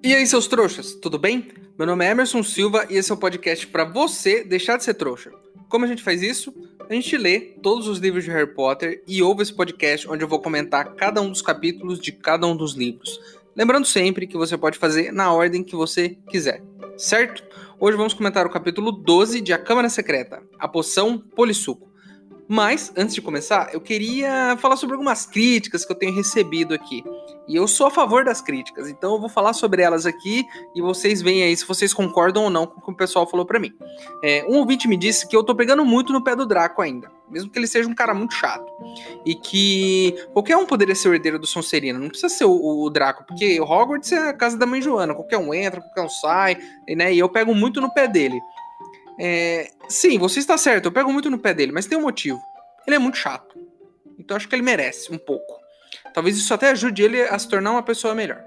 E aí, seus trouxas, tudo bem? Meu nome é Emerson Silva e esse é o podcast para você deixar de ser trouxa. Como a gente faz isso? A gente lê todos os livros de Harry Potter e ouve esse podcast onde eu vou comentar cada um dos capítulos de cada um dos livros. Lembrando sempre que você pode fazer na ordem que você quiser, certo? Hoje vamos comentar o capítulo 12 de A Câmara Secreta, a poção Polissuco. Mas, antes de começar, eu queria falar sobre algumas críticas que eu tenho recebido aqui. E eu sou a favor das críticas, então eu vou falar sobre elas aqui e vocês veem aí se vocês concordam ou não com o que o pessoal falou pra mim. Um ouvinte me disse que eu tô pegando muito no pé do Draco ainda, mesmo que ele seja um cara muito chato. E que qualquer um poderia ser o herdeiro do Sonserina, não precisa ser o Draco, porque Hogwarts é a casa da mãe Joana, qualquer um entra, qualquer um sai, né? E eu pego muito no pé dele. Sim, você está certo, eu pego muito no pé dele, mas tem um motivo. Ele é muito chato. Então acho que ele merece um pouco. Talvez isso até ajude ele a se tornar uma pessoa melhor.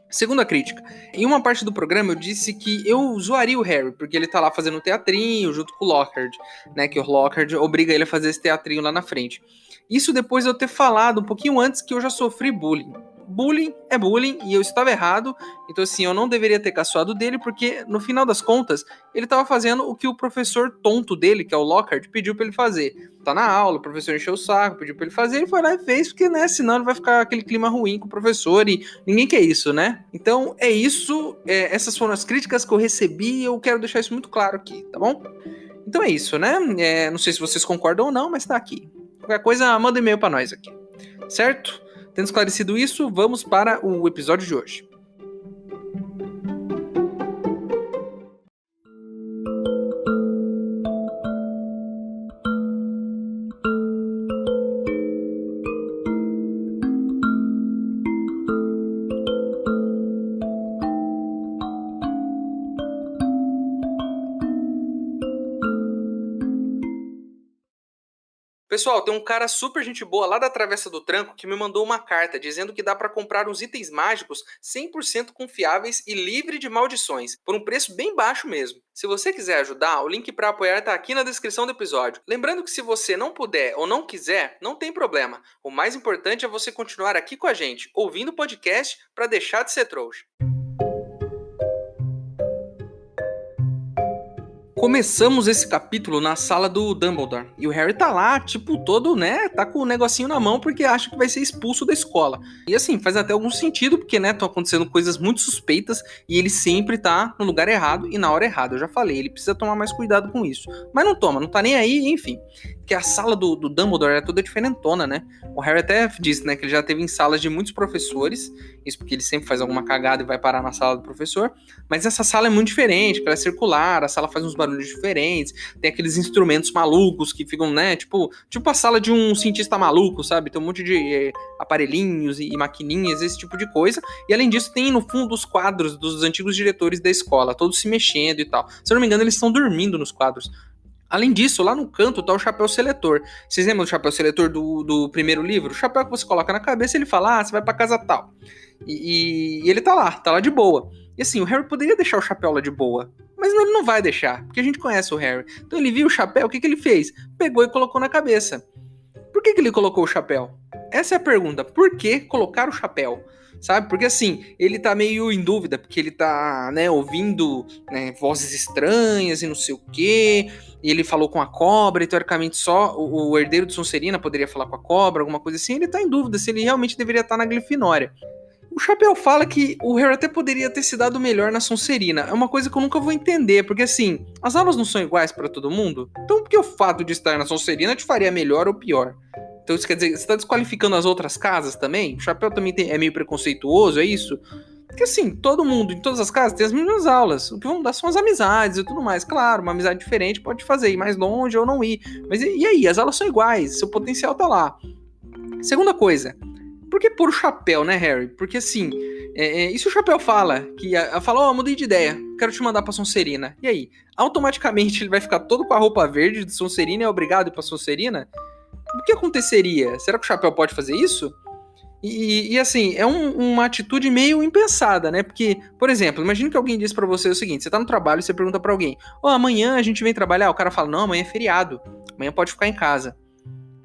Segunda crítica. Em uma parte do programa eu disse que eu zoaria o Harry, porque ele tá lá fazendo teatrinho junto com o Lockhart, né? Que o Lockhart obriga ele a fazer esse teatrinho lá na frente. Isso depois de eu ter falado um pouquinho antes que eu já sofri bullying. Bullying é bullying e eu estava errado, então assim, eu não deveria ter caçoado dele, porque no final das contas, ele estava fazendo o que o professor tonto dele, que é o Lockhart, pediu para ele fazer. Tá na aula, o professor encheu o saco, pediu para ele fazer, ele foi lá e fez, porque né, senão ele vai ficar aquele clima ruim com o professor e ninguém quer isso, né? Então é isso, essas foram as críticas que eu recebi e eu quero deixar isso muito claro aqui, tá bom? Então é isso, né? Não sei se vocês concordam ou não, mas tá aqui. Qualquer coisa, manda e-mail para nós aqui, certo? Tendo esclarecido isso, vamos para o episódio de hoje. Pessoal, tem um cara super gente boa lá da Travessa do Tranco que me mandou uma carta dizendo que dá para comprar uns itens mágicos 100% confiáveis e livre de maldições, por um preço bem baixo mesmo. Se você quiser ajudar, o link para apoiar tá aqui na descrição do episódio. Lembrando que se você não puder ou não quiser, não tem problema. O mais importante é você continuar aqui com a gente, ouvindo o podcast para deixar de ser trouxa. Começamos esse capítulo na sala do Dumbledore. E o Harry tá lá, tipo, todo, né? Tá com o negocinho na mão porque acha que vai ser expulso da escola. E assim, faz até algum sentido, porque, né, estão acontecendo coisas muito suspeitas e ele sempre tá no lugar errado e na hora errada. Eu já falei, ele precisa tomar mais cuidado com isso. Mas não toma, não tá nem aí, enfim. Porque a sala do Dumbledore é toda diferentona, né? O Harry até disse, né, que ele já teve em salas de muitos professores. Isso porque ele sempre faz alguma cagada e vai parar na sala do professor. Mas essa sala é muito diferente, porque ela é circular, a sala faz uns barulhos diferentes, tem aqueles instrumentos malucos que ficam, né, tipo a sala de um cientista maluco, sabe? Tem um monte de aparelhinhos e maquininhas, esse tipo de coisa. E além disso, tem no fundo os quadros dos antigos diretores da escola, todos se mexendo e tal. Se eu não me engano, eles estão dormindo nos quadros. Além disso, lá no canto tá o chapéu seletor. Vocês lembram do chapéu seletor do primeiro livro? O chapéu que você coloca na cabeça e ele fala, você vai pra casa tal. E ele tá lá de boa. E assim, o Harry poderia deixar o chapéu lá de boa, mas ele não vai deixar, porque a gente conhece o Harry. Então ele viu o chapéu, o que ele fez? Pegou e colocou na cabeça. Por que ele colocou o chapéu? Essa é a pergunta. Por que colocar o chapéu? Sabe? Porque assim, ele tá meio em dúvida, porque ele tá, né, ouvindo, né, vozes estranhas e não sei o quê. E ele falou com a cobra, e teoricamente só o herdeiro de Sonserina poderia falar com a cobra, alguma coisa assim. Ele tá em dúvida se ele realmente deveria estar na Grifinória. O Chapéu fala que o Harry até poderia ter se dado melhor na Sonserina. É uma coisa que eu nunca vou entender, porque assim, as aulas não são iguais para todo mundo. Então por que o fato de estar na Sonserina te faria melhor ou pior? Então isso quer dizer, você tá desqualificando as outras casas também? O Chapéu também é meio preconceituoso, é isso? Porque assim, todo mundo, em todas as casas, tem as mesmas aulas. O que vão dar são as amizades e tudo mais. Claro, uma amizade diferente pode fazer ir mais longe ou não ir. Mas e aí? As aulas são iguais, seu potencial tá lá. Segunda coisa, por que pôr o chapéu, né, Harry? Porque assim, e se o chapéu fala, mudei de ideia, quero te mandar pra Sonserina. E aí? Automaticamente ele vai ficar todo com a roupa verde de Sonserina e é obrigado a ir pra Sonserina? O que aconteceria? Será que o chapéu pode fazer isso? E assim, é uma atitude meio impensada, né? Porque, por exemplo, imagina que alguém diz pra você o seguinte, você tá no trabalho e você pergunta pra alguém, amanhã a gente vem trabalhar? O cara fala, não, amanhã é feriado, amanhã pode ficar em casa.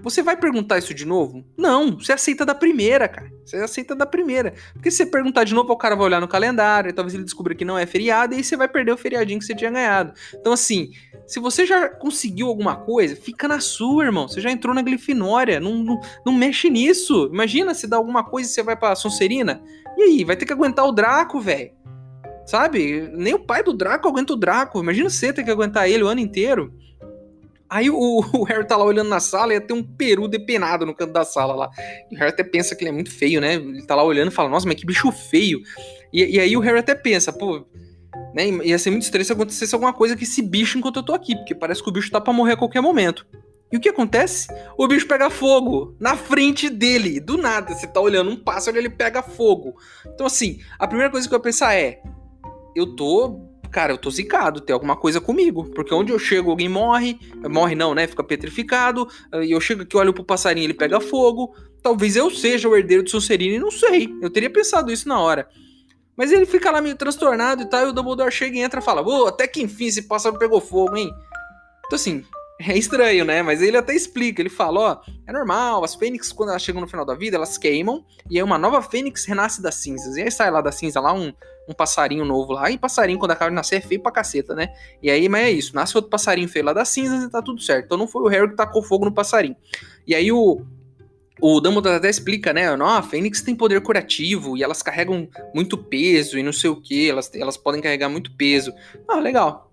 Você vai perguntar isso de novo? Não, você aceita da primeira, cara. Você aceita da primeira. Porque se você perguntar de novo, o cara vai olhar no calendário, e talvez ele descubra que não é feriado, e aí você vai perder o feriadinho que você tinha ganhado. Então, assim, se você já conseguiu alguma coisa, fica na sua, irmão. Você já entrou na Grifinória, não mexe nisso. Imagina se dá alguma coisa e você vai pra Sonserina. E aí, vai ter que aguentar o Draco, velho. Sabe? Nem o pai do Draco aguenta o Draco. Imagina você ter que aguentar ele o ano inteiro. Aí o Harry tá lá olhando na sala e ia ter um peru depenado no canto da sala lá. E o Harry até pensa que ele é muito feio, né? Ele tá lá olhando e fala, nossa, mas que bicho feio. E aí o Harry até pensa, pô, né? Ia ser muito estranho se acontecesse alguma coisa com esse bicho enquanto eu tô aqui, porque parece que o bicho tá pra morrer a qualquer momento. E o que acontece? O bicho pega fogo na frente dele, do nada. Você tá olhando um pássaro e ele pega fogo. Então, assim, a primeira coisa que eu ia pensar é, eu tô zicado, tem alguma coisa comigo, porque onde eu chego alguém morre não, né, fica petrificado, e eu chego aqui, olho pro passarinho, ele pega fogo, talvez eu seja o herdeiro de Sonserina e não sei, eu teria pensado isso na hora. Mas ele fica lá meio transtornado e tal, e o Dumbledore chega e entra e fala, até que enfim esse pássaro pegou fogo, hein? Então assim, é estranho, né? Mas ele até explica, ele fala, é normal, as fênix, quando elas chegam no final da vida, elas queimam, e aí uma nova fênix renasce das cinzas. E aí sai lá da cinza lá um passarinho novo lá, e passarinho quando acaba de nascer é feio pra caceta, né? E aí, mas é isso, nasce outro passarinho feio lá das cinzas e tá tudo certo. Então não foi o Harry que tacou fogo no passarinho. E aí o Dumbledore até explica, né? Não, a Fênix tem poder curativo e elas carregam muito peso e não sei o que, elas podem carregar muito peso. Ah, legal.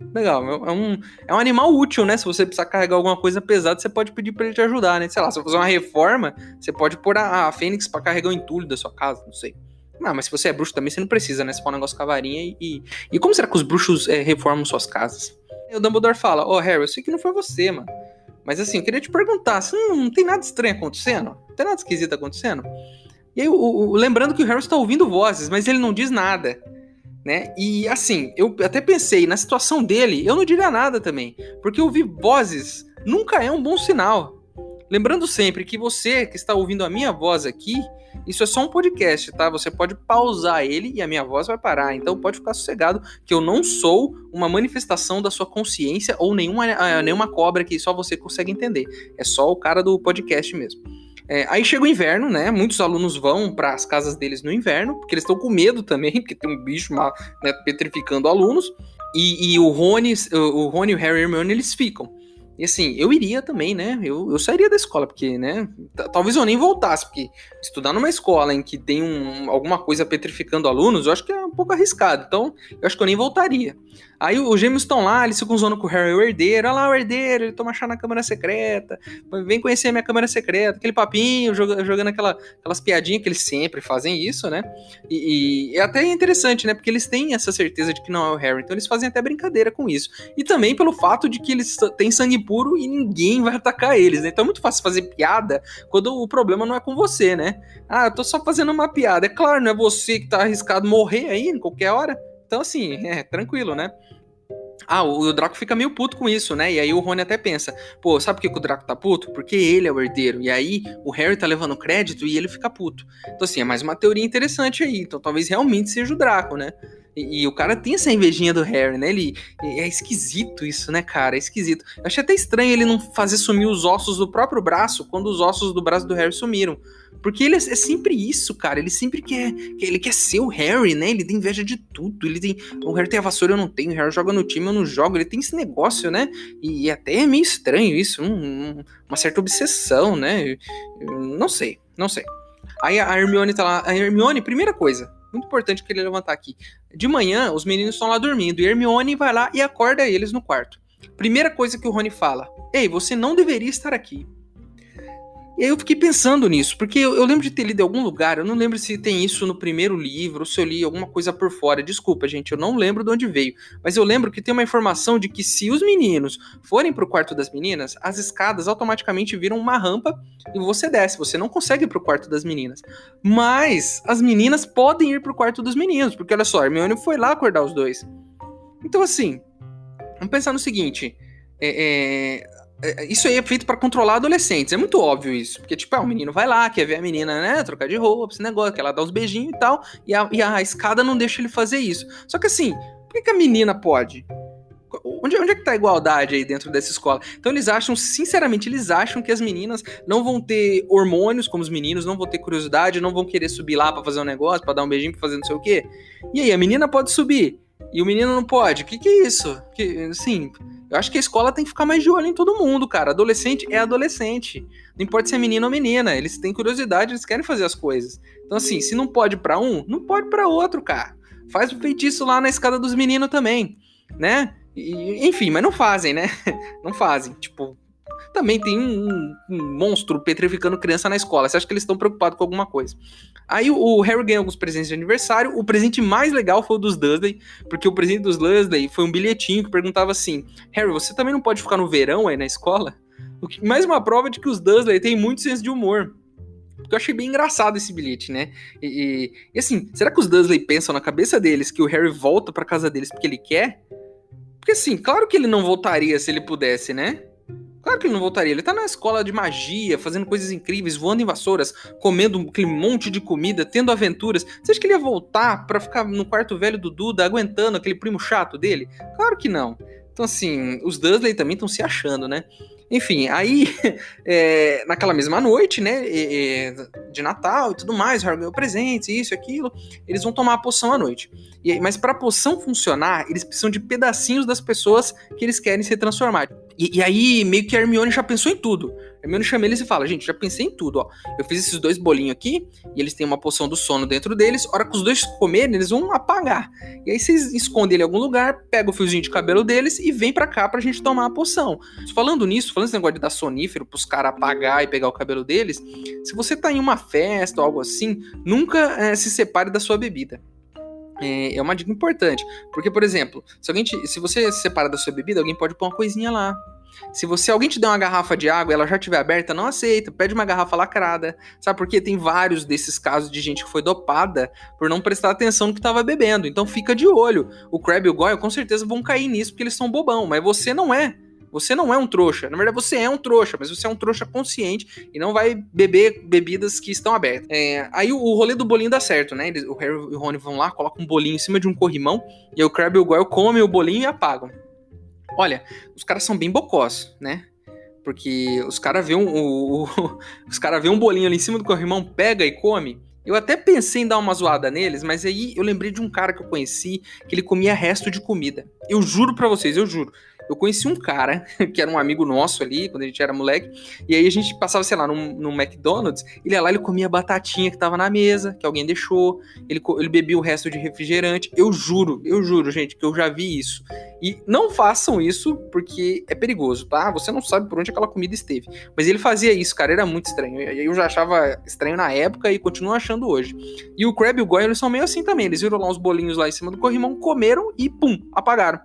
É um animal útil, né? Se você precisar carregar alguma coisa pesada, você pode pedir pra ele te ajudar, né? Sei lá, se você fazer uma reforma, você pode pôr a Fênix pra carregar o entulho da sua casa, não sei. Ah, mas se você é bruxo também, você não precisa, né? Se for um negócio com a varinha e como será que os bruxos reformam suas casas? E o Dumbledore fala, Harry, eu sei que não foi você, mano. Mas assim, eu queria te perguntar, se não tem nada estranho acontecendo? Não tem nada esquisito acontecendo? E aí, lembrando que o Harry está ouvindo vozes, mas ele não diz nada, né? E assim, eu até pensei, na situação dele, eu não diria nada também. Porque ouvir vozes nunca é um bom sinal. Lembrando sempre que você que está ouvindo a minha voz aqui, isso é só um podcast, tá? Você pode pausar ele e a minha voz vai parar. Então pode ficar sossegado que eu não sou uma manifestação da sua consciência ou nenhuma cobra que só você consegue entender. É só o cara do podcast mesmo. Aí chega o inverno, né? Muitos alunos vão para as casas deles no inverno, porque eles estão com medo também, porque tem um bicho lá, né, petrificando alunos. E o Rony, o Harry e a Hermione, eles ficam. E assim, eu iria também, né? Eu sairia da escola, porque, né? Talvez eu nem voltasse, porque estudar numa escola em que tem alguma coisa petrificando alunos, eu acho que é um pouco arriscado. Então, eu acho que eu nem voltaria. Aí os gêmeos estão lá, eles ficam zoando com o Harry, o herdeiro. Olha lá o herdeiro, ele toma chá na câmara secreta. Vem conhecer a minha câmara secreta. Aquele papinho, jogando aquelas piadinhas que eles sempre fazem isso, né? E é até interessante, né? Porque eles têm essa certeza de que não é o Harry. Então eles fazem até brincadeira com isso. E também pelo fato de que eles têm sangue puro e ninguém vai atacar eles, né? Então é muito fácil fazer piada quando o problema não é com você, né? Ah, eu tô só fazendo uma piada. É claro, não é você que tá arriscado morrer aí em qualquer hora. Então assim, tranquilo, né? O Draco fica meio puto com isso, né? E aí o Rony até pensa, sabe por que o Draco tá puto? Porque ele é o herdeiro. E aí o Harry tá levando crédito e ele fica puto. Então assim, é mais uma teoria interessante aí. Então talvez realmente seja o Draco, né? E o cara tem essa invejinha do Harry, né? É esquisito isso, né, cara? É esquisito. Eu achei até estranho ele não fazer sumir os ossos do próprio braço quando os ossos do braço do Harry sumiram. Porque ele é sempre isso, cara. Ele sempre ele quer ser o Harry, né? Ele tem inveja de tudo. O Harry tem a vassoura, eu não tenho. O Harry joga no time, eu não jogo. Ele tem esse negócio, né? E até é meio estranho isso. Uma certa obsessão, né? Não sei. Aí a Hermione tá lá. A Hermione, primeira coisa, muito importante que ele levantar aqui. De manhã, os meninos estão lá dormindo. E a Hermione vai lá e acorda eles no quarto. Primeira coisa que o Rony fala. Ei, você não deveria estar aqui. E aí eu fiquei pensando nisso, porque eu lembro de ter lido em algum lugar, eu não lembro se tem isso no primeiro livro, ou se eu li alguma coisa por fora. Desculpa, gente, eu não lembro de onde veio. Mas eu lembro que tem uma informação de que se os meninos forem pro quarto das meninas, as escadas automaticamente viram uma rampa e você desce. Você não consegue ir pro quarto das meninas. Mas as meninas podem ir pro quarto dos meninos, porque olha só, a Hermione foi lá acordar os dois. Então assim, vamos pensar no seguinte, isso aí é feito pra controlar adolescentes, é muito óbvio isso, porque tipo, o menino vai lá, quer ver a menina, né, trocar de roupa, esse negócio, quer lá dar uns beijinhos e tal, e a escada não deixa ele fazer isso. Só que assim, por que a menina pode? Onde é que tá a igualdade aí dentro dessa escola? Então eles acham, sinceramente, eles acham que as meninas não vão ter hormônios como os meninos, não vão ter curiosidade, não vão querer subir lá pra fazer um negócio, pra dar um beijinho, pra fazer não sei o quê. E aí, a menina pode subir e o menino não pode? Que é isso? Assim, eu acho que a escola tem que ficar mais de olho em todo mundo, cara. Adolescente é adolescente. Não importa se é menino ou menina, eles têm curiosidade, eles querem fazer as coisas. Então assim, se não pode pra um, não pode pra outro, cara. Faz o feitiço lá na escada dos meninos também, né? Enfim, mas não fazem, né? Não fazem. Tipo, também tem um monstro petrificando criança na escola. Você acha que eles estão preocupados com alguma coisa? Aí o Harry ganhou alguns presentes de aniversário. O presente mais legal foi o dos Dursley, porque o presente dos Dursley foi um bilhetinho que perguntava assim: Harry, você também não pode ficar no verão aí na escola? Mais uma prova de que os Dursley têm muito senso de humor. Porque eu achei bem engraçado esse bilhete, né? E assim, será que os Dursley pensam na cabeça deles que o Harry volta pra casa deles porque ele quer? Porque assim, claro que ele não voltaria se ele pudesse, né? Claro que ele não voltaria. Ele tá na escola de magia, fazendo coisas incríveis, voando em vassouras, comendo aquele monte de comida, tendo aventuras. Você acha que ele ia voltar pra ficar no quarto velho do Duda, aguentando aquele primo chato dele? Claro que não. Então, assim, os Dursley também estão se achando, né? Enfim, aí, naquela mesma noite, né, de Natal e tudo mais, Harry ganhou presentes, isso e aquilo, eles vão tomar a poção à noite. Mas pra poção funcionar, eles precisam de pedacinhos das pessoas que eles querem se transformar. E aí, meio que a Hermione já pensou em tudo. A Hermione chama eles e fala, gente, já pensei em tudo, ó. Eu fiz esses 2 bolinhos aqui, e eles têm uma poção do sono dentro deles. A hora que os 2 comerem, eles vão apagar. E aí vocês escondem ele em algum lugar, pega o fiozinho de cabelo deles e vem pra cá pra gente tomar a poção. Falando esse negócio de dar sonífero pros caras apagar e pegar o cabelo deles, se você tá em uma festa ou algo assim, nunca se separe da sua bebida. É uma dica importante. Porque, por exemplo, se você se separa da sua bebida, alguém pode pôr uma coisinha lá. Se alguém te der uma garrafa de água e ela já estiver aberta, não aceita, pede uma garrafa lacrada. Sabe por quê? Tem vários desses casos de gente que foi dopada por não prestar atenção no que estava bebendo. Então fica de olho. O Crabbe e o Goyle com certeza vão cair nisso porque eles são bobão, mas você não é. Você não é um trouxa. Na verdade, você é um trouxa, mas você é um trouxa consciente e não vai beber bebidas que estão abertas. Aí o rolê do bolinho dá certo, né? O Harry e o Rony vão lá, colocam um bolinho em cima de um corrimão e aí o Crabbe e o Goyle comem o bolinho e apagam. Olha, os caras são bem bocós, né? Porque os caras vê os cara vê um bolinho ali em cima do corrimão, pega e come. Eu até pensei em dar uma zoada neles, mas aí eu lembrei de um cara que eu conheci que ele comia resto de comida. Eu juro pra vocês, eu juro. Eu conheci um cara, que era um amigo nosso ali, quando a gente era moleque, e aí a gente passava, sei lá, num McDonald's, ele ia lá, ele comia batatinha que tava na mesa, que alguém deixou, ele bebia o resto de refrigerante. Eu juro, gente, que eu já vi isso. E não façam isso, porque é perigoso, tá? Você não sabe por onde aquela comida esteve. Mas ele fazia isso, cara, era muito estranho. Eu já achava estranho na época e continuo achando hoje. E o Crabbe e o Goyle, eles são meio assim também, eles viram lá uns bolinhos lá em cima do corrimão, comeram e pum, apagaram.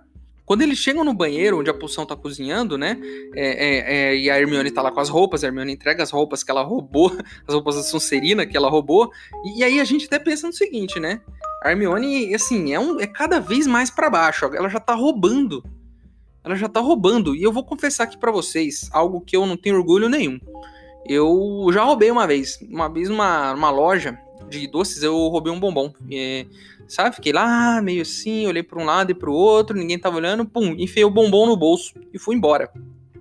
Quando eles chegam no banheiro, onde a poção tá cozinhando, né? E a Hermione tá lá com as roupas, a Hermione entrega as roupas que ela roubou, as roupas da Sonserina que ela roubou. E aí a gente até pensa no seguinte, né? A Hermione, assim, é cada vez mais pra baixo. Ela já tá roubando. Ela já tá roubando. E eu vou confessar aqui pra vocês algo que eu não tenho orgulho nenhum. Eu já roubei uma vez. Uma vez numa loja de doces, eu roubei um bombom. Sabe? Fiquei lá, meio assim, olhei pra um lado e pro outro, ninguém tava olhando, pum, enfiei o bombom no bolso e fui embora.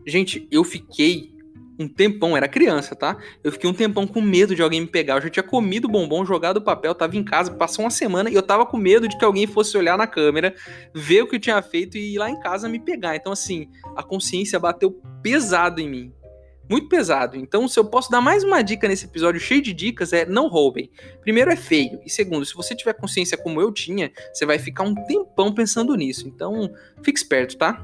Gente, eu fiquei um tempão, era criança, tá? Eu fiquei um tempão com medo de alguém me pegar. Eu já tinha comido o bombom, jogado o papel, tava em casa, passou uma semana e eu tava com medo de que alguém fosse olhar na câmera, ver o que eu tinha feito e ir lá em casa me pegar. Então, assim, a consciência bateu pesado em mim. Muito pesado. Então, se eu posso dar mais uma dica nesse episódio cheio de dicas, não roubem. Primeiro, é feio. E segundo, se você tiver consciência como eu tinha, você vai ficar um tempão pensando nisso. Então, fique esperto, tá?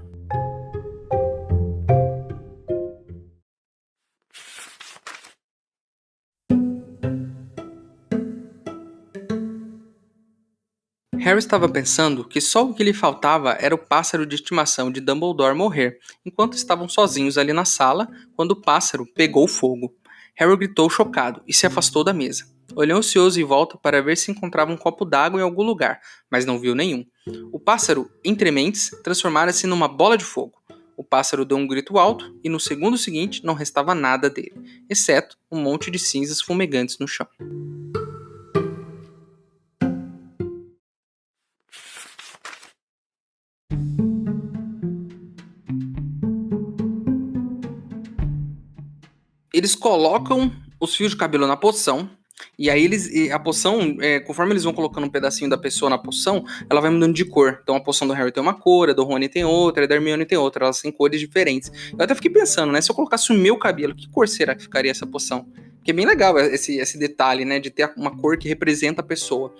Harry estava pensando que só o que lhe faltava era o pássaro de estimação de Dumbledore morrer, enquanto estavam sozinhos ali na sala, quando o pássaro pegou fogo. Harry gritou chocado e se afastou da mesa. Olhou ansioso em volta para ver se encontrava um copo d'água em algum lugar, mas não viu nenhum. O pássaro, entre mentes, transformara-se numa bola de fogo. O pássaro deu um grito alto e no segundo seguinte não restava nada dele, exceto um monte de cinzas fumegantes no chão. eles colocam os fios de cabelo na poção. E aí a poção, conforme eles vão colocando um pedacinho da pessoa na poção, ela vai mudando de cor. Então a poção do Harry tem uma cor, a do Rony tem outra, a da Hermione tem outra. Elas têm cores diferentes. Eu até fiquei pensando, né? Se eu colocasse o meu cabelo, que cor será que ficaria essa poção? Porque é bem legal esse detalhe, né? De ter uma cor que representa a pessoa.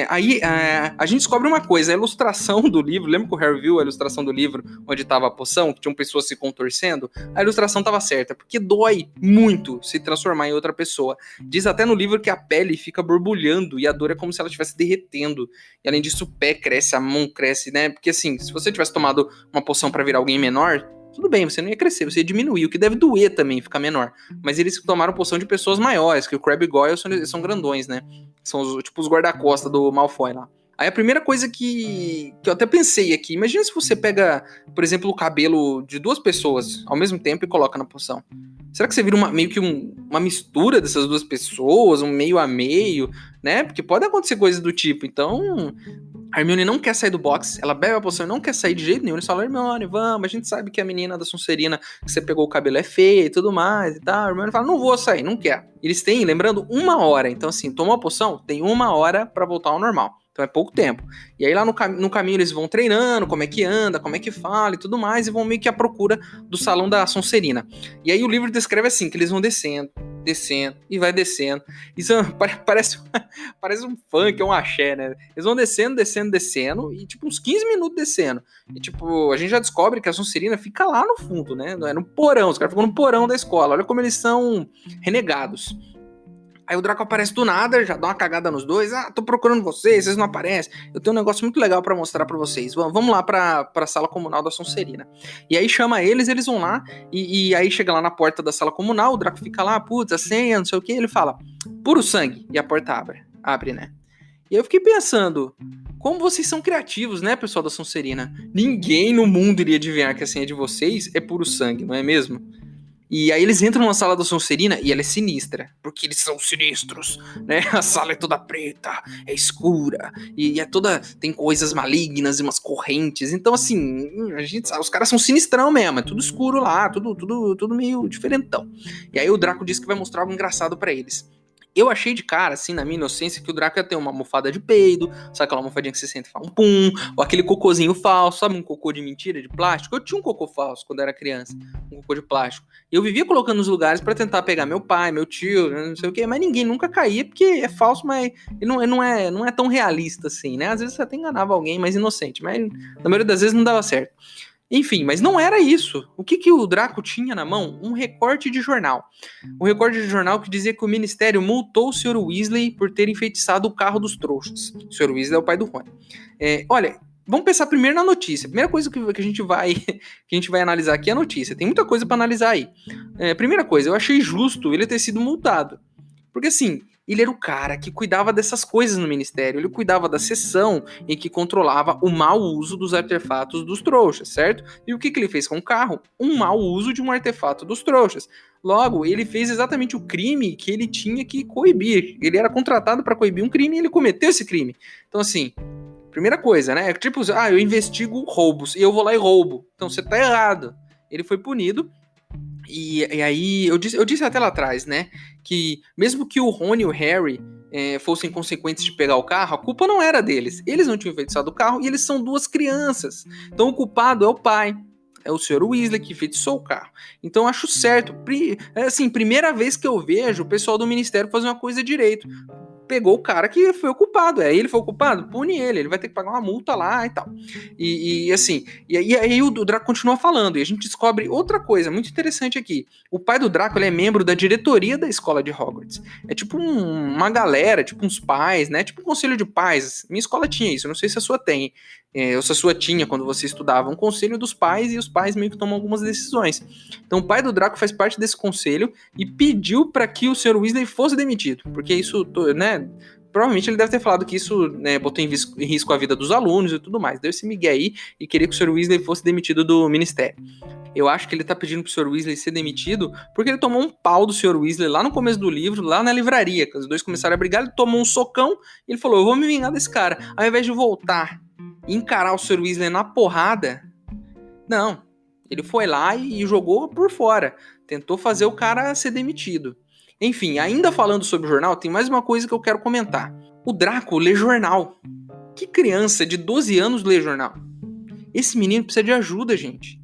Aí a gente descobre uma coisa: a ilustração do livro. Lembra que o Harry viu a ilustração do livro onde estava a poção, que tinham pessoas se contorcendo? A ilustração estava certa, porque dói muito se transformar em outra pessoa. Diz até no livro que a pele fica borbulhando e a dor é como se ela estivesse derretendo. E além disso, o pé cresce, a mão cresce, né? Porque assim, se você tivesse tomado uma poção para virar alguém menor, tudo bem, você não ia crescer, você ia diminuir, o que deve doer também, ficar menor. Mas eles tomaram poção de pessoas maiores, que o Crabbe e Goyle são grandões, né? São os guarda-costas do Malfoy lá. Aí a primeira coisa que eu até pensei aqui, imagina se você pega, por exemplo, o cabelo de duas pessoas ao mesmo tempo e coloca na poção. Será que você vira meio que uma mistura dessas duas pessoas, um meio a meio, né? Porque pode acontecer coisas do tipo. Então, a Hermione não quer sair do box, ela bebe a poção e não quer sair de jeito nenhum. Eles falam, Hermione, vamos, a gente sabe que a menina da Sonserina que você pegou o cabelo é feia e tudo mais e tal. A Hermione fala, não vou sair, não quer. Eles têm, lembrando, 1 hora. Então, assim, tomou a poção, tem 1 hora pra voltar ao normal. Então é pouco tempo. E aí lá no caminho eles vão treinando, como é que anda, como é que fala e tudo mais, e vão meio que à procura do salão da Sonserina. E aí o livro descreve assim, que eles vão descendo e vai descendo. Isso parece um funk, é um axé, né? Eles vão descendo e tipo uns 15 minutos descendo. E tipo, a gente já descobre que a Sonserina fica lá no fundo, né? Não é no porão, os caras ficam no porão da escola. Olha como eles são renegados. Aí o Draco aparece do nada, já dá uma cagada nos dois. Ah, tô procurando vocês não aparecem. Eu tenho um negócio muito legal pra mostrar pra vocês. Vamos lá pra sala comunal da Sonserina. E aí chama eles vão lá. E aí chega lá na porta da sala comunal, o Draco fica lá, putz, a senha, não sei o que. Ele fala, puro sangue. E a porta abre, né? E eu fiquei pensando, como vocês são criativos, né, pessoal da Sonserina? Ninguém no mundo iria adivinhar que a senha de vocês é puro sangue, não é mesmo? E aí eles entram na sala da Sonserina e ela é sinistra, porque eles são sinistros, né? A sala é toda preta, é escura, e é toda... tem coisas malignas e umas correntes. Então, assim, a gente sabe, os caras são sinistrão mesmo, é tudo escuro lá, tudo meio diferentão. E aí o Draco diz que vai mostrar algo engraçado pra eles. Eu achei de cara, assim, na minha inocência, que o Draco ia ter uma almofada de peido, sabe aquela almofadinha que você senta e fala um pum, ou aquele cocôzinho falso, sabe um cocô de mentira, de plástico? Eu tinha um cocô falso quando era criança, um cocô de plástico. E eu vivia colocando nos lugares pra tentar pegar meu pai, meu tio, não sei o quê, mas ninguém nunca caía, porque é falso, mas não é tão realista assim, né? Às vezes você até enganava alguém mais inocente, mas na maioria das vezes não dava certo. Enfim, mas não era isso. O que o Draco tinha na mão? Um recorte de jornal. Um recorte de jornal que dizia que o Ministério multou o Sr. Weasley por ter enfeitiçado o carro dos trouxas. O Sr. Weasley é o pai do Rony. Olha, vamos pensar primeiro na notícia. A primeira coisa que a gente vai analisar aqui é a notícia. Tem muita coisa para analisar aí. Primeira coisa, eu achei justo ele ter sido multado. Porque assim, ele era o cara que cuidava dessas coisas no Ministério. Ele cuidava da seção em que controlava o mau uso dos artefatos dos trouxas, certo? E o que ele fez com o carro? Um mau uso de um artefato dos trouxas. Logo, ele fez exatamente o crime que ele tinha que coibir. Ele era contratado para coibir um crime e ele cometeu esse crime. Então, assim, primeira coisa, né? É tipo, eu investigo roubos e eu vou lá e roubo. Então, você tá errado. Ele foi punido. E aí, eu disse até lá atrás, né, que mesmo que o Rony e o Harry fossem consequentes de pegar o carro, a culpa não era deles. Eles não tinham enfeitiçado o carro e eles são duas crianças. Então o culpado é o pai. É o Sr. Weasley que enfeitiçou o carro. Então eu acho certo. Assim, primeira vez que eu vejo o pessoal do Ministério fazer uma coisa direito. Pegou o cara que foi o culpado. Ele foi o culpado? Pune ele vai ter que pagar uma multa lá e tal. Assim, e aí o Draco continua falando, e a gente descobre outra coisa muito interessante aqui. O pai do Draco, ele é membro da diretoria da escola de Hogwarts. É tipo uma galera, tipo uns pais, né? Tipo um conselho de pais. Minha escola tinha isso, eu não sei se a sua tem. Ou se a sua tinha quando você estudava. Um conselho dos pais, e os pais meio que tomam algumas decisões. Então o pai do Draco faz parte desse conselho e pediu para que o Sr. Weasley fosse demitido. Porque isso, né? Provavelmente ele deve ter falado que isso, né, botou em risco a vida dos alunos e tudo mais. Deu esse migué aí e queria que o Sr. Weasley fosse demitido do ministério. Eu acho que ele tá pedindo pro Sr. Weasley ser demitido porque ele tomou um pau do Sr. Weasley lá no começo do livro, lá na livraria, que os dois começaram a brigar, ele tomou um socão e ele falou, eu vou me vingar desse cara. Ao invés de voltar e encarar o Sr. Weasley na porrada, não. Ele foi lá e jogou por fora. Tentou fazer o cara ser demitido. Enfim, ainda falando sobre o jornal, tem mais uma coisa que eu quero comentar. O Draco lê jornal. Que criança de 12 anos lê jornal? Esse menino precisa de ajuda, gente.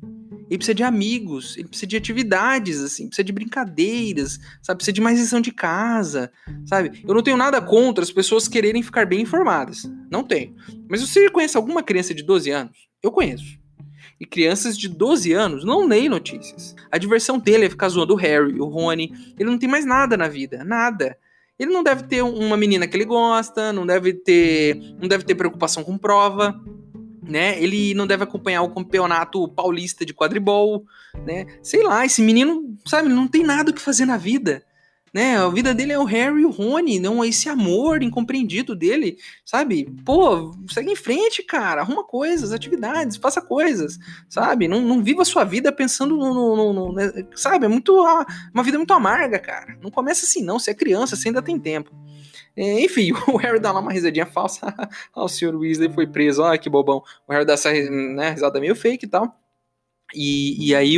Ele precisa de amigos, ele precisa de atividades, assim, precisa de brincadeiras, sabe? Precisa de mais lição de casa, sabe? Eu não tenho nada contra as pessoas quererem ficar bem informadas. Não tenho. Mas você conhece alguma criança de 12 anos? Eu conheço. E crianças de 12 anos não leem notícias. A diversão dele é ficar zoando o Harry, o Rony. Ele não tem mais nada na vida, nada. Ele não deve ter uma menina que ele gosta, não deve ter preocupação com prova, né? Ele não deve acompanhar o campeonato paulista de quadribol, né? Sei lá, esse menino, sabe, não tem nada o que fazer na vida, né? A vida dele é o Harry e o Rony, não é esse amor incompreendido dele, sabe? Pô, segue em frente, cara, arruma coisas, atividades, faça coisas, sabe? Não viva a sua vida pensando né? Sabe? É muito uma vida muito amarga, cara. Não começa assim, não. Você é criança, você ainda tem tempo. Enfim, o Harry dá lá uma risadinha falsa. O Sr. Weasley foi preso. Olha que bobão. O Harry dá essa, né, risada meio fake e tal. E aí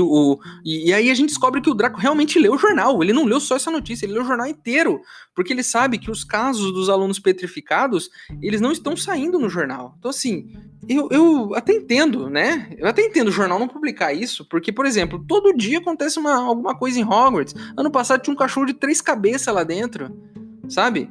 a gente descobre que o Draco realmente leu o jornal. Ele não leu só essa notícia, ele leu o jornal inteiro. Porque ele sabe que os casos dos alunos petrificados, eles não estão saindo no jornal. Então, assim, eu até entendo, né? Eu até entendo o jornal não publicar isso, porque, por exemplo, todo dia acontece alguma coisa em Hogwarts. Ano passado tinha um cachorro de 3 cabeças lá dentro, sabe?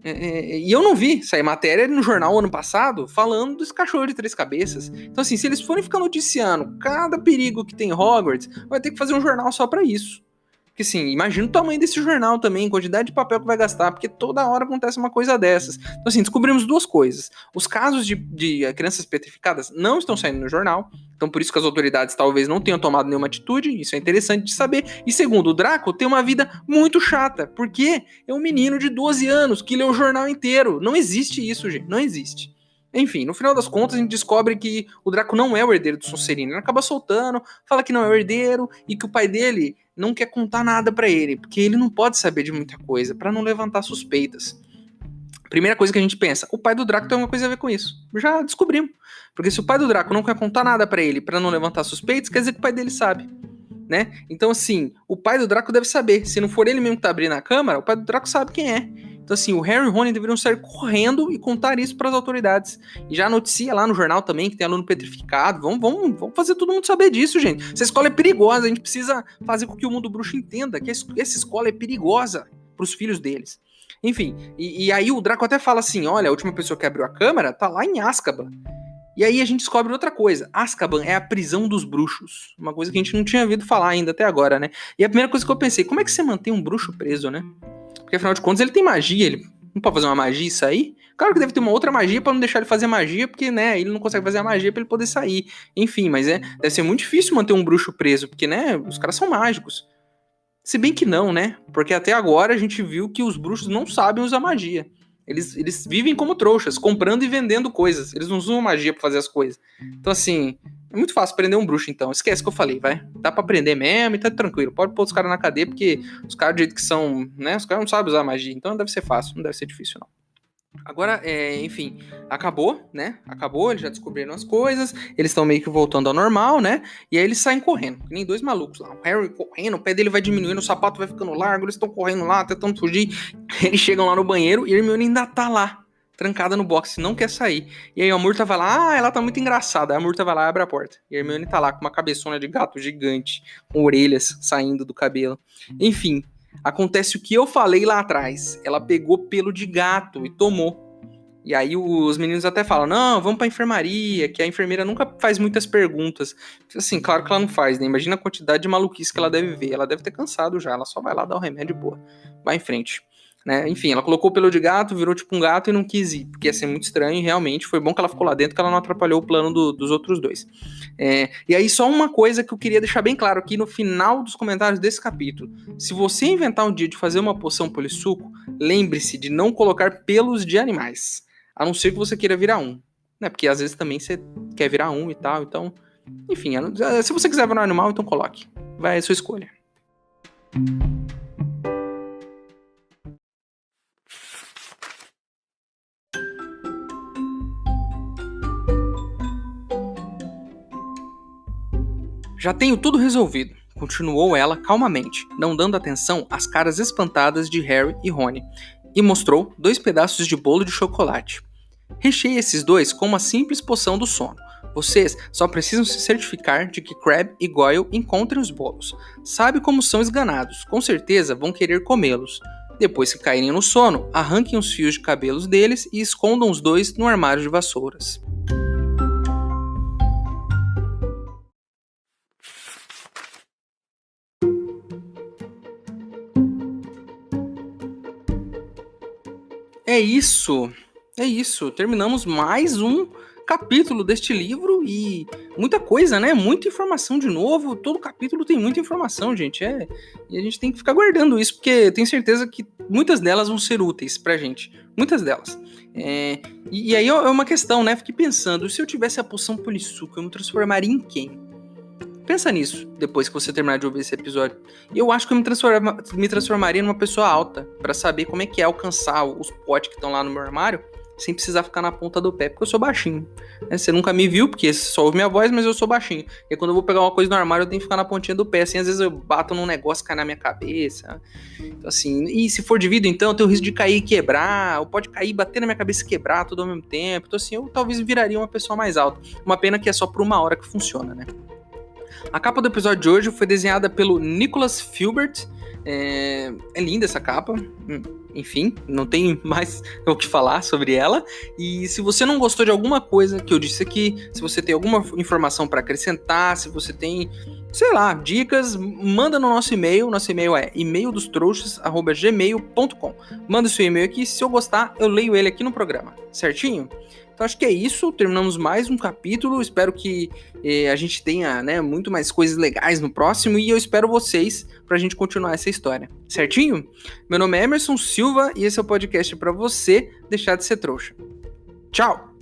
E eu não vi sair matéria no jornal ano passado falando desse cachorro de 3 cabeças. Então, assim, se eles forem ficar noticiando cada perigo que tem em Hogwarts, vai ter que fazer um jornal só pra isso. Porque, assim, imagina o tamanho desse jornal também, quantidade de papel que vai gastar, porque toda hora acontece uma coisa dessas. Então, assim, descobrimos duas coisas. Os casos de crianças petrificadas não estão saindo no jornal, então por isso que as autoridades talvez não tenham tomado nenhuma atitude, isso é interessante de saber. E segundo, o Draco tem uma vida muito chata, porque é um menino de 12 anos que lê o jornal inteiro. Não existe isso, gente, não existe. Enfim, no final das contas, a gente descobre que o Draco não é o herdeiro do Sonserino. Ele acaba soltando, fala que não é o herdeiro e que o pai dele não quer contar nada pra ele, porque ele não pode saber de muita coisa, pra não levantar suspeitas. Primeira coisa que a gente pensa, o pai do Draco tem alguma coisa a ver com isso. Já descobrimos. Porque se o pai do Draco não quer contar nada pra ele, pra não levantar suspeitas, quer dizer que o pai dele sabe, né? Então, assim, o pai do Draco deve saber. Se não for ele mesmo que tá abrindo a câmara, o pai do Draco sabe quem é. Então, assim, o Harry e o Rony deveriam sair correndo e contar isso para as autoridades. E já noticia lá no jornal também que tem aluno petrificado. Vamos fazer todo mundo saber disso, gente. Essa escola é perigosa. A gente precisa fazer com que o mundo bruxo entenda que essa escola é perigosa para os filhos deles. Enfim, e aí o Draco até fala assim: olha, a última pessoa que abriu a câmara tá lá em Azkaban. E aí a gente descobre outra coisa. Azkaban é a prisão dos bruxos. Uma coisa que a gente não tinha ouvido falar ainda até agora, né? E a primeira coisa que eu pensei, como é que você mantém um bruxo preso, né? Porque afinal de contas ele tem magia, ele não pode fazer uma magia e sair. Claro que deve ter uma outra magia pra não deixar ele fazer magia, porque, né, ele não consegue fazer a magia pra ele poder sair. Enfim, mas deve ser muito difícil manter um bruxo preso, porque, né, os caras são mágicos. Se bem que não, né? Porque até agora a gente viu que os bruxos não sabem usar magia. Eles vivem como trouxas, comprando e vendendo coisas. Eles não usam magia pra fazer as coisas. Então, assim, é muito fácil prender um bruxo, então. Esquece o que eu falei, vai. Dá pra prender mesmo e tá tranquilo. Pode pôr os caras na cadeia, porque os caras, do jeito que são, né? Os caras não sabem usar magia. Então deve ser fácil, não deve ser difícil, não. Agora, enfim, acabou, né? Acabou, eles já descobriram as coisas, eles estão meio que voltando ao normal, né? E aí eles saem correndo, que nem dois malucos lá. O Harry correndo, o pé dele vai diminuindo, o sapato vai ficando largo, eles estão correndo lá, tentando fugir. Eles chegam lá no banheiro e a Hermione ainda tá lá, trancada no box, não quer sair. E aí a Murta vai lá, ela tá muito engraçada. Aí a Murta vai lá e abre a porta. E a Hermione tá lá com uma cabeçona de gato gigante, com orelhas saindo do cabelo. Enfim, acontece o que eu falei lá atrás. Ela pegou pelo de gato e tomou. E aí os meninos até falam, não, vamos pra enfermaria, que a enfermeira nunca faz muitas perguntas. Assim, claro que ela não faz, né? Imagina a quantidade de maluquice que ela deve ver. Ela deve ter cansado já, ela só vai lá dar o remédio e boa. Vai em frente. Né? Enfim, ela colocou o pelo de gato, virou tipo um gato e não quis ir, porque ia ser muito estranho e realmente foi bom que ela ficou lá dentro, que ela não atrapalhou o plano dos outros dois. E aí só uma coisa que eu queria deixar bem claro aqui no final dos comentários desse capítulo. Se você inventar um dia de fazer uma poção polissuco, lembre-se de não colocar pelos de animais, a não ser que você queira virar um, né? Porque às vezes também você quer virar um e tal, então, enfim, se você quiser virar um animal, então coloque, vai a sua escolha. Já tenho tudo resolvido, continuou ela calmamente, não dando atenção às caras espantadas de Harry e Rony, e mostrou 2 pedaços de bolo de chocolate. Recheie esses 2 com uma simples poção do sono. Vocês só precisam se certificar de que Crabbe e Goyle encontrem os bolos. Sabe como são esganados, com certeza vão querer comê-los. Depois que caírem no sono, arranquem os fios de cabelos deles e escondam os 2 no armário de vassouras. É isso, terminamos mais um capítulo deste livro e muita coisa, né? Muita informação de novo. Todo capítulo tem muita informação, gente. E a gente tem que ficar guardando isso, porque tenho certeza que muitas delas vão ser úteis pra gente. Muitas delas. E aí é uma questão, né? Fiquei pensando, se eu tivesse a poção Polissuco, eu me transformaria em quem? Pensa nisso, depois que você terminar de ouvir esse episódio. Eu acho que eu me transformaria numa pessoa alta, pra saber como é que é alcançar os potes que estão lá no meu armário, sem precisar ficar na ponta do pé, porque eu sou baixinho. Você nunca me viu, porque você só ouve minha voz, mas eu sou baixinho. E quando eu vou pegar uma coisa no armário, eu tenho que ficar na pontinha do pé, assim, às vezes eu bato num negócio, cai na minha cabeça. Então, assim, e se for de vidro, então, eu tenho o risco de cair e quebrar, ou pode cair, bater na minha cabeça e quebrar tudo ao mesmo tempo. Então, assim, eu talvez viraria uma pessoa mais alta. Uma pena que é só por uma hora que funciona, né? A capa do episódio de hoje foi desenhada pelo Nicholas Filbert. É linda essa capa. Enfim, não tem mais o que falar sobre ela. E se você não gostou de alguma coisa que eu disse aqui, se você tem alguma informação para acrescentar, se você tem, sei lá, dicas, manda no nosso e-mail. Nosso e-mail é e-maildostrouxas@gmail.com. Manda o seu e-mail aqui. Se eu gostar, eu leio ele aqui no programa. Certinho? Então acho que é isso, terminamos mais um capítulo, espero que a gente tenha, né, muito mais coisas legais no próximo e eu espero vocês pra gente continuar essa história, certinho? Meu nome é Emerson Silva e esse é o podcast pra você deixar de ser trouxa. Tchau!